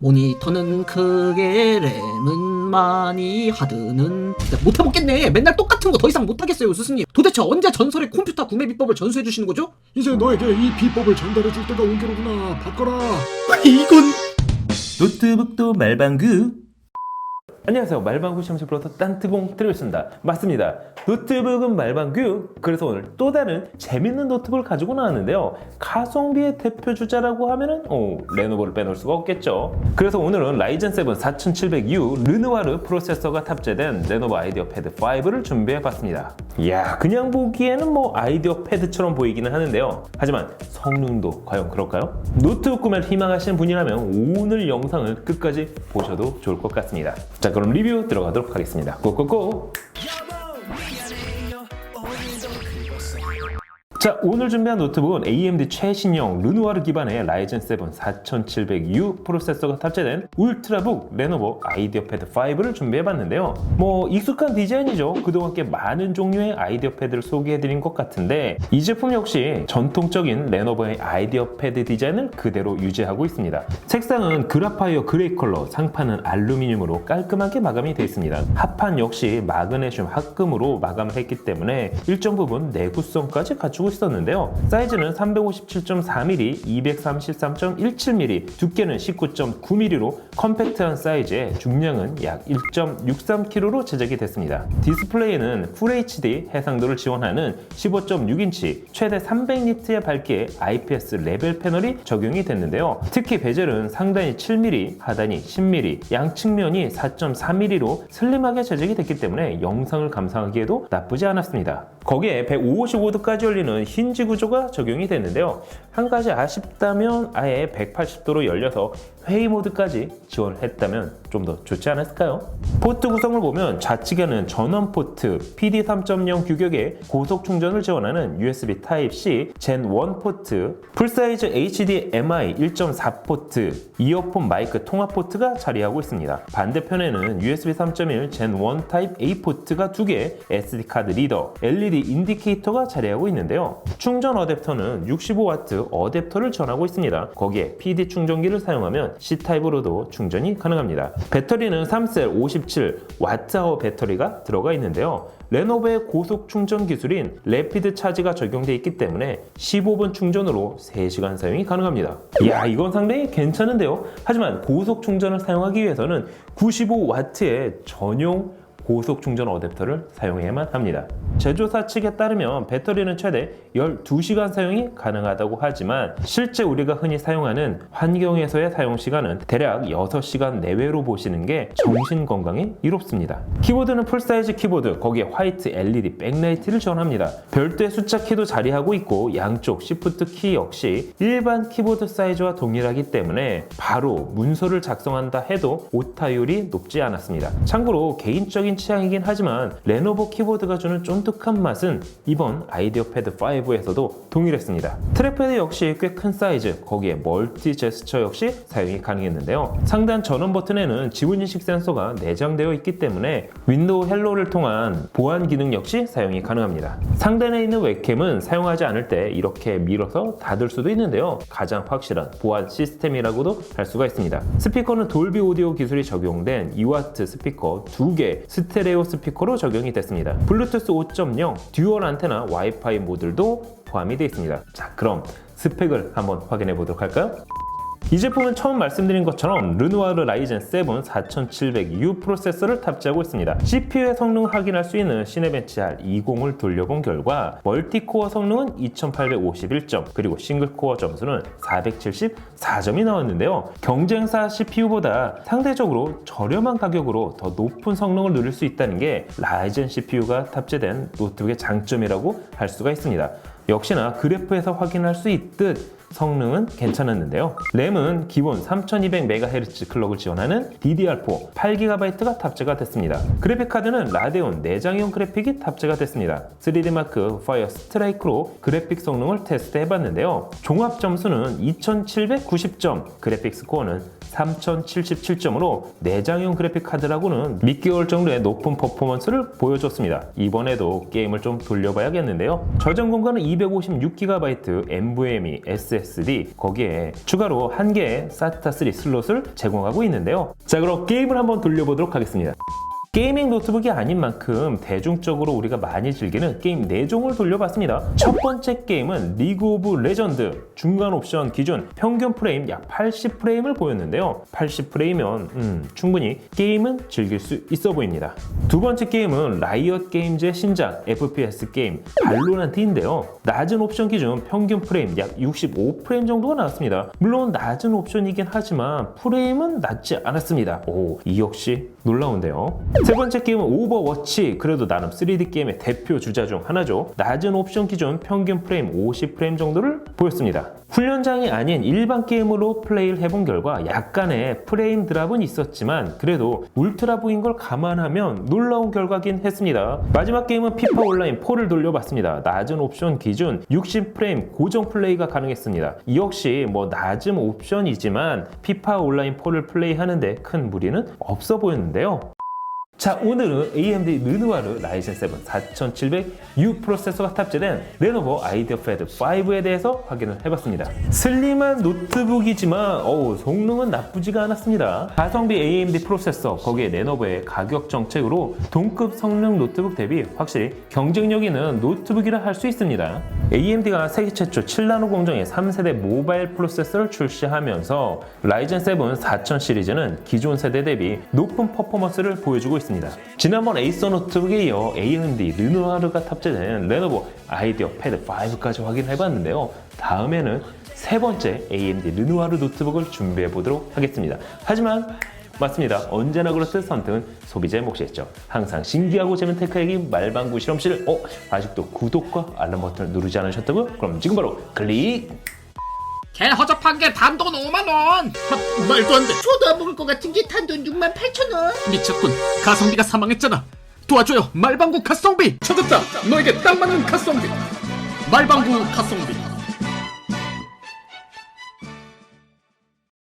모니터는 크게, 램은 많이, 하드는 진짜 못해먹겠네. 맨날 똑같은 거 더 이상 못하겠어요, 스승님. 도대체 언제 전설의 컴퓨터 구매 비법을 전수해주시는 거죠? 이제 너에게 이 비법을 전달해줄 때가 온 게로구나. 바꿔라. 이건... 노트북도 말방구. 안녕하세요, 말방구 시험실 프로터 딴뜨공 드리겠습니다. 맞습니다, 노트북은 말방구. 그래서 오늘 또 다른 재밌는 노트북을 가지고 나왔는데요, 가성비의 대표 주자라고 하면은 레노버를 빼놓을 수가 없겠죠. 그래서 오늘은 라이젠 7 4700U 르누아르 프로세서가 탑재된 레노버 아이디어 패드 5를 준비해봤습니다. 이야, 그냥 보기에는 뭐 아이디어 패드처럼 보이기는 하는데요, 하지만 성능도 과연 그럴까요? 노트북 구매를 희망하시는 분이라면 오늘 영상을 끝까지 보셔도 좋을 것 같습니다. 자, 그럼 리뷰 들어가도록 하겠습니다. 고고고! 자, 오늘 준비한 노트북은 AMD 최신형 르누아르 기반의 라이젠 7 4700U 프로세서가 탑재된 울트라북 레노버 아이디어 패드 5를 준비해봤는데요. 뭐 익숙한 디자인이죠. 그동안 꽤 많은 종류의 아이디어 패드를 소개해드린 것 같은데 이 제품 역시 전통적인 레노버의 아이디어 패드 디자인을 그대로 유지하고 있습니다. 색상은 그라파이어 그레이 컬러, 상판은 알루미늄으로 깔끔하게 마감이 되어 있습니다. 하판 역시 마그네슘 합금으로 마감을 했기 때문에 일정 부분 내구성까지 갖추고 있었는데요. 사이즈는 357.4mm, 233.17mm, 두께는 19.9mm로 컴팩트한 사이즈에 중량은 약 1.63kg로 제작이 됐습니다. 디스플레이는 FHD 해상도를 지원하는 15.6인치 최대 300니트의 밝기의 IPS 레벨 패널이 적용이 됐는데요. 특히 베젤은 상단이 7mm, 하단이 10mm, 양측면이 4.4mm로 슬림하게 제작이 됐기 때문에 영상을 감상하기에도 나쁘지 않았습니다. 거기에 155도까지 열리는 힌지 구조가 적용이 됐는데요. 한 가지 아쉽다면 아예 180도로 열려서 회의 모드까지 지원했다면 좀 더 좋지 않았을까요? 포트 구성을 보면 좌측에는 전원 포트, PD 3.0 규격의 고속 충전을 지원하는 USB Type-C Gen 1 포트, 풀사이즈 HDMI 1.4 포트, 이어폰 마이크 통화 포트가 자리하고 있습니다. 반대편에는 USB 3.1 Gen 1 Type A 포트가 2개, SD카드 리더, LED 인디케이터가 자리하고 있는데요. 충전 어댑터는 65W 어댑터를 지원하고 있습니다. 거기에 PD 충전기를 사용하면 C타입으로도 충전이 가능합니다. 배터리는 3셀 57Wh 배터리가 들어가 있는데요. 레노버의 고속 충전 기술인 래피드 차지가 적용되어 있기 때문에 15분 충전으로 3시간 사용이 가능합니다. 이야, 이건 상당히 괜찮은데요. 하지만 고속 충전을 사용하기 위해서는 95W의 전용 고속 충전 어댑터를 사용해야만 합니다. 제조사 측에 따르면 배터리는 최대 12시간 사용이 가능하다고 하지만 실제 우리가 흔히 사용하는 환경에서의 사용 시간은 대략 6시간 내외로 보시는 게 정신 건강에 이롭습니다. 키보드는 풀사이즈 키보드, 거기에 화이트 LED 백라이트를 지원합니다. 별도의 숫자 키도 자리하고 있고 양쪽 시프트 키 역시 일반 키보드 사이즈와 동일하기 때문에 바로 문서를 작성한다 해도 오타율이 높지 않았습니다. 참고로 개인적인 취향이긴 하지만 레노버 키보드가 주는 쫀득한 맛은 이번 아이디어 패드 5에서도 동일했습니다. 트랙패드 역시 꽤 큰 사이즈, 거기에 멀티 제스처 역시 사용이 가능했는데요. 상단 전원 버튼에는 지문인식 센서가 내장되어 있기 때문에 윈도우 헬로를 통한 보안 기능 역시 사용이 가능합니다. 상단에 있는 웹캠은 사용하지 않을 때 이렇게 밀어서 닫을 수도 있는데요. 가장 확실한 보안 시스템이라고도 할 수가 있습니다. 스피커는 돌비 오디오 기술이 적용된 2W 스피커 2개 스테레오 스피커로 적용이 됐습니다. 블루투스 5.0, 듀얼 안테나 와이파이 모듈도 포함이 되어 있습니다. 자, 그럼 스펙을 한번 확인해 보도록 할까요? 이 제품은 처음 말씀드린 것처럼 르누아르 라이젠 7 4700U 프로세서를 탑재하고 있습니다. CPU의 성능을 확인할 수 있는 시네벤치 R20을 돌려본 결과 멀티코어 성능은 2851점, 그리고 싱글코어 점수는 474점이 나왔는데요. 경쟁사 CPU보다 상대적으로 저렴한 가격으로 더 높은 성능을 누릴 수 있다는 게 라이젠 CPU가 탑재된 노트북의 장점이라고 할 수가 있습니다. 역시나 그래프에서 확인할 수 있듯 성능은 괜찮았는데요. 램은 기본 3200MHz 클럭을 지원하는 DDR4 8GB가 탑재가 됐습니다. 그래픽카드는 라데온 내장형 그래픽이 탑재가 됐습니다. 3D마크 파이어 스트라이크로 그래픽 성능을 테스트해봤는데요. 종합 점수는 2790점, 그래픽 스코어는 3077점으로 내장형 그래픽 카드라고는 믿기 어려울 정도의 높은 퍼포먼스를 보여줬습니다. 이번에도 게임을 좀 돌려봐야겠는데요. 저장 공간은 256GB NVMe SSD, 거기에 추가로 1개의 SATA3 슬롯을 제공하고 있는데요. 자, 그럼 게임을 한번 돌려보도록 하겠습니다. 게이밍 노트북이 아닌 만큼 대중적으로 우리가 많이 즐기는 게임 4종을 돌려봤습니다. 첫 번째 게임은 리그 오브 레전드. 중간 옵션 기준 평균 프레임 약 80프레임을 보였는데요. 80프레임이면 충분히 게임은 즐길 수 있어 보입니다. 두 번째 게임은 라이엇 게임즈의 신작 FPS 게임 발로란트인데요. 낮은 옵션 기준 평균 프레임 약 65프레임 정도가 나왔습니다. 물론 낮은 옵션이긴 하지만 프레임은 낮지 않았습니다. 오, 이 역시 놀라운데요. 세 번째 게임은 오버워치. 그래도 나름 3D 게임의 대표 주자 중 하나죠. 낮은 옵션 기준 평균 프레임 50프레임 정도를 보였습니다. 훈련장이 아닌 일반 게임으로 플레이를 해본 결과 약간의 프레임 드랍은 있었지만 그래도 울트라북인 걸 감안하면 놀라운 결과긴 했습니다. 마지막 게임은 피파 온라인 4를 돌려봤습니다. 낮은 옵션 기준 60프레임 고정 플레이가 가능했습니다. 이 역시 낮은 옵션이지만 피파 온라인 4를 플레이하는데 큰 무리는 없어 보였는데요. 자, 오늘은 AMD 르누아르 라이젠 7 4700U 프로세서가 탑재된 레노버 아이디어패드 5에 대해서 확인을 해봤습니다. 슬림한 노트북이지만 성능은 나쁘지가 않았습니다. 가성비 AMD 프로세서, 거기에 레노버의 가격 정책으로 동급 성능 노트북 대비 확실히 경쟁력 있는 노트북이라 할 수 있습니다. AMD가 세계 최초 7나노 공정의 3세대 모바일 프로세서를 출시하면서 라이젠 7 4000 시리즈는 기존 세대 대비 높은 퍼포먼스를 보여주고 있습니다. 지난번 에이서 노트북에 이어 AMD 르누아르가 탑재된 레노버 아이디어 패드 5까지 확인해봤는데요. 다음에는 세 번째 AMD 르누아르 노트북을 준비해보도록 하겠습니다. 하지만 맞습니다. 언제나 그렇듯 선택은 소비자의 몫이었죠. 항상 신기하고 재밌는 테크 얘기 말방구 실험실. 아직도 구독과 알람 버튼을 누르지 않으셨다고요? 그럼 지금 바로 클릭! 개 허접한 게 단돈 5만원. 말도 안 돼. 저도 안 먹을 것 같은 게 단돈 68,000원. 미쳤군. 가성비가 사망했잖아. 도와줘요. 말방구 가성비. 찾았다. 너에게 딱 맞는 가성비. 말방구 가성비.